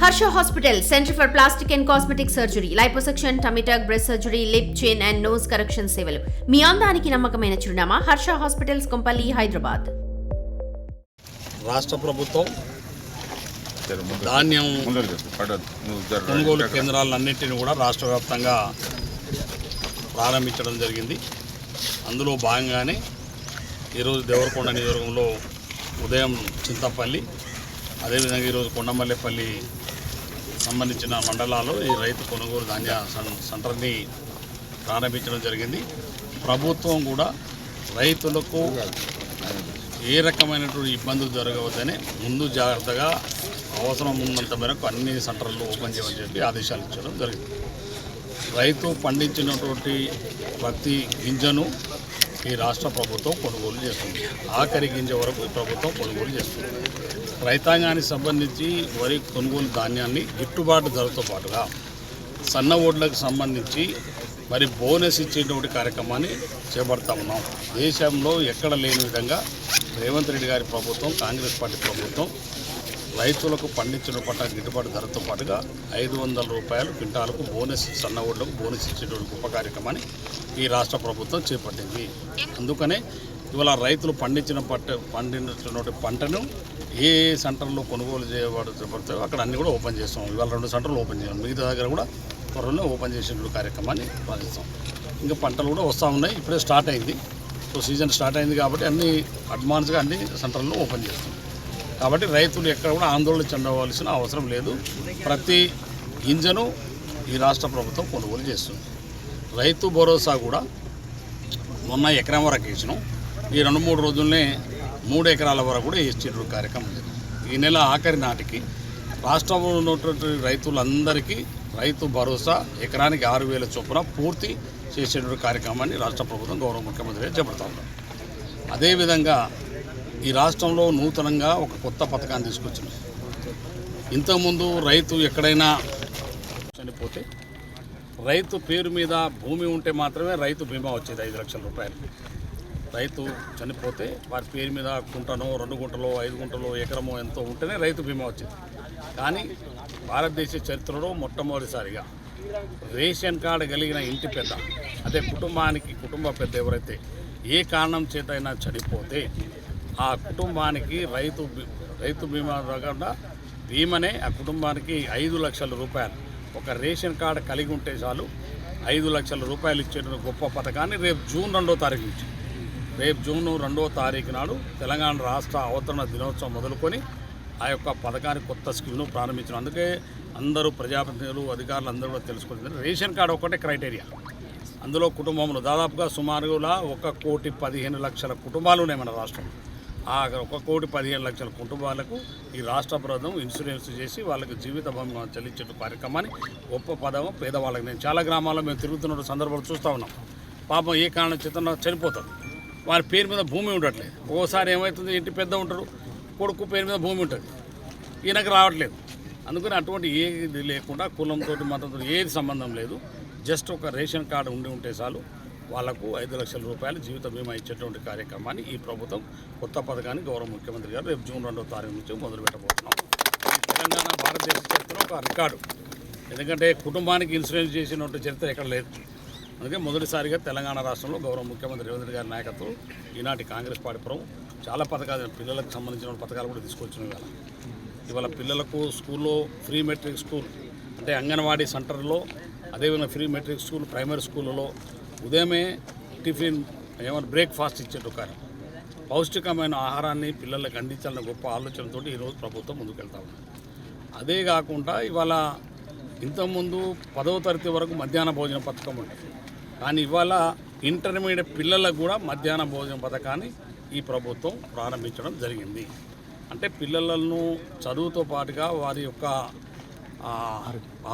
Harsha hospital, centre for plastic and cosmetic surgery, liposuction, tummy టక్, breast surgery, lip, చిన్ and nose correction సేవలు. మీ అందానికి నమ్మకమైన చిరునామా హర్ష హాస్పిటల్స్, కొంపల్లి, హైదరాబాద్. రాష్ట్ర ప్రభుత్వం ధాన్యం కొనుగోలు కేంద్రాలన్నింటినీ కూడా రాష్ట్ర వ్యాప్తంగా ప్రారంభించడం జరిగింది. అందులో భాగంగానే ఈరోజు దేవరకొండ నియోజకవర్గంలో ఉదయం చింతపల్లి, అదేవిధంగా ఈరోజు కొండమల్లేపల్లి సంబంధించిన మండలాల్లో ఈ రైతు కొనుగోలు ధాన్య సెంటర్ని ప్రారంభించడం జరిగింది. ప్రభుత్వం కూడా రైతులకు ఏ రకమైనటువంటి ఇబ్బందులు జరగవద్దని ముందు జాగ్రత్తగా అవసరం ఉన్నంత మేరకు అన్ని సెంటర్లు ఓపెన్ చేయమని చెప్పి ఆదేశాలు ఇచ్చడం జరిగింది. రైతు పండించినటువంటి ప్రతి గింజను ఈ రాష్ట్ర ప్రభుత్వం కొనుగోలు చేస్తుంది. ఆఖరి గింజ వరకు ఈ ప్రభుత్వం కొనుగోలు చేస్తుంది. రైతాంగానికి సంబంధించి వరి కొనుగోలు ధాన్యాన్ని గిట్టుబాటు ధరతో పాటుగా సన్న ఓట్లకు సంబంధించి మరి బోనస్ ఇచ్చేటువంటి కార్యక్రమాన్ని చేపడతా ఉన్నాం. దేశంలో ఎక్కడ లేని విధంగా రేవంత్ రెడ్డి గారి ప్రభుత్వం, కాంగ్రెస్ పార్టీ ప్రభుత్వం రైతులకు పండించిన పంట గిట్టుబాటు ధరతో పాటుగా 500 రూపాయలు క్వింటాలకు బోనస్, సన్న ఓట్లకు బోనస్ ఇచ్చేటువంటి గొప్ప కార్యక్రమాన్ని ఈ రాష్ట్ర ప్రభుత్వం చేపట్టింది. అందుకనే ఇవాళ రైతులు పండించినటువంటి పంటను ఏ సెంటర్లో కొనుగోలు చేయబడతాయో అక్కడ అన్నీ కూడా ఓపెన్ చేస్తాం. ఇవాళ 2 సెంటర్లు ఓపెన్ చేయాలి, మిగతా దగ్గర కూడా త్వరలో ఓపెన్ చేసేటువంటి కార్యక్రమాన్ని ప్రారంభిస్తాం. ఇంకా పంటలు కూడా వస్తూ ఉన్నాయి, ఇప్పుడే స్టార్ట్ అయింది. సో సీజన్ స్టార్ట్ అయింది కాబట్టి అన్ని అడ్వాన్స్గా అన్ని సెంటర్లను ఓపెన్ చేస్తాం. కాబట్టి రైతులు ఎక్కడ కూడా ఆందోళన చెందవలసిన అవసరం లేదు. ప్రతి గింజను ఈ రాష్ట్ర ప్రభుత్వం కొనుగోలు చేస్తుంది. రైతు భరోసా కూడా మొన్న ఎకరం వరకు ఇచ్చినాం. ఈ 2-3 రోజుల్నే 3 ఎకరాల వరకు కూడా ఇచ్చేటువంటి కార్యక్రమం ఉంది. ఈ నెల ఆఖరి నాటికి రాష్ట్రంలో ఉన్నటువంటి రైతులందరికీ రైతు భరోసా ఎకరానికి 6,000 చొప్పున పూర్తి చేసేటువంటి కార్యక్రమాన్ని రాష్ట్ర ప్రభుత్వం గౌరవ ముఖ్యమంత్రి చేపడతా ఉన్నారు. అదేవిధంగా ఈ రాష్ట్రంలో నూతనంగా ఒక కొత్త పథకాన్ని తీసుకొచ్చింది. ఇంతకుముందు రైతు ఎక్కడైనా చనిపోతే రైతు పేరు మీద భూమి ఉంటే మాత్రమే రైతు బీమా వచ్చేది 5 లక్షల రూపాయలు. రైతు చనిపోతే వారి పేరు మీద గుంటనో, 2 గుంటలో, 5 గుంటలో, ఎకరమో ఎంతో ఉంటేనే రైతు బీమా వచ్చేది. కానీ భారతదేశ చరిత్రలో మొట్టమొదటిసారిగా రేషన్ కార్డు కలిగిన ఇంటి పెద్ద, అదే కుటుంబ పెద్ద ఎవరైతే ఏ కారణం చేతైనా చనిపోతే ఆ కుటుంబానికి రైతు బీమా కాకుండా బీమానే ఆ కుటుంబానికి 5 లక్షల రూపాయలు, ఒక రేషన్ కార్డు కలిగి ఉంటే చాలు 5 లక్షల రూపాయలు ఇచ్చేటువంటి గొప్ప పథకాన్ని రేపు జూన్ 2వ తారీఖు నుంచి, రేపు జూన్ 2వ తారీఖు నాడు తెలంగాణ రాష్ట్ర అవతరణ దినోత్సవం మొదలుకొని ఆ యొక్క పథకాన్ని కొత్త స్కీమ్ను ప్రారంభించడం. అందుకే అందరూ ప్రజాప్రతినిధులు, అధికారులు అందరూ కూడా తెలుసుకుంటున్నారు. రేషన్ కార్డు ఒకటే క్రైటీరియా. అందులో కుటుంబంలో దాదాపుగా సుమారుగా 1,15,00,000 కుటుంబాలు ఉన్నాయి మన రాష్ట్రంలో. ఆ 1,15,00,000 కుటుంబాలకు ఈ రాష్ట్ర ప్రభుత్వం ఇన్సూరెన్స్ చేసి వాళ్ళకి జీవిత బీమా చెల్లించే కార్యక్రమాన్ని గొప్ప పదం పేదవాళ్ళకి. నేను చాలా గ్రామాల్లో మేము తిరుగుతున్న సందర్భాలు చూస్తూ ఉన్నాం. పాపం ఏ కారణం చేత చనిపోతారు, వారి పేరు మీద భూమి ఉండట్లేదు. ఓసారి ఏమవుతుంది, ఇంటి పెద్ద ఉంటారు, కొడుకు పేరు మీద భూమి ఉంటుంది, ఈయనకు రావట్లేదు. అందుకని అటువంటి ఏది లేకుండా కులంతో, మతంతో ఏది సంబంధం లేదు, జస్ట్ ఒక రేషన్ కార్డు ఉంటే చాలు వాళ్లకు 5 లక్షల రూపాయలు జీవిత బీమా ఇచ్చేటువంటి కార్యక్రమాన్ని ఈ ప్రభుత్వం కొత్త పథకాన్ని గౌరవ ముఖ్యమంత్రి గారు రేపు జూన్ 2వ తారీఖు నుంచి మొదలు పెట్టబోతున్నాం. తెలంగాణ భారతదేశ చరిత్రలో ఒక రికార్డు. ఎందుకంటే కుటుంబానికి ఇన్సూరెన్స్ చేసినటువంటి చరిత్ర ఎక్కడ లేదు. అందుకే మొదటిసారిగా తెలంగాణ రాష్ట్రంలో గౌరవ ముఖ్యమంత్రి రేవంత్ రెడ్డి గారి నాయకత్వం ఈనాటి కాంగ్రెస్ పార్టీ ప్రభుత్వం చాలా పథకాలు, పిల్లలకు సంబంధించిన పథకాలు కూడా తీసుకొచ్చినాయి. ఇవాళ పిల్లలకు స్కూల్లో ఫ్రీ మెట్రిక్ స్కూల్ అంటే అంగన్వాడీ సెంటర్లో, అదేవిధంగా ఫ్రీ మెట్రిక్ స్కూల్, ప్రైమరీ స్కూళ్ళలో ఉదయమే టిఫిన్ బ్రేక్ఫాస్ట్ ఇచ్చేట్టు కార్యం, పౌష్టికమైన ఆహారాన్ని పిల్లలకు అందించాలన్న గొప్ప ఆలోచనతో ఈరోజు ప్రభుత్వం ముందుకెళ్తా ఉంది. అదే కాకుండా ఇవాళ ఇంతకుముందు 10వ తరగతి వరకు మధ్యాహ్న భోజన పథకం ఉంటుంది. కానీ ఇవాళ ఇంటర్మీడియట్ పిల్లలకు కూడా మధ్యాహ్న భోజన పథకాన్ని ఈ ప్రభుత్వం ప్రారంభించడం జరిగింది. అంటే పిల్లలను చదువుతో పాటుగా వారి యొక్క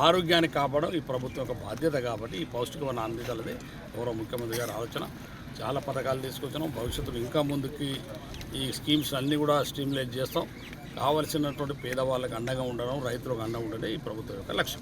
ఆరోగ్యాన్ని కాపాడడం ఈ ప్రభుత్వం యొక్క బాధ్యత. కాబట్టి ఈ పౌష్టికమైన అందించాలదే గౌరవ ముఖ్యమంత్రి గారి ఆలోచన. చాలా పథకాలు తీసుకొచ్చినాం. భవిష్యత్తులో ఇంకా ముందుకి ఈ స్కీమ్స్ అన్నీ కూడా స్ట్రీమ్లైన్ చేస్తాం. కావలసినటువంటి పేదవాళ్ళకి అండగా ఉండడం, రైతులకు అండగా ఉండడం ఈ ప్రభుత్వం యొక్క లక్ష్యం.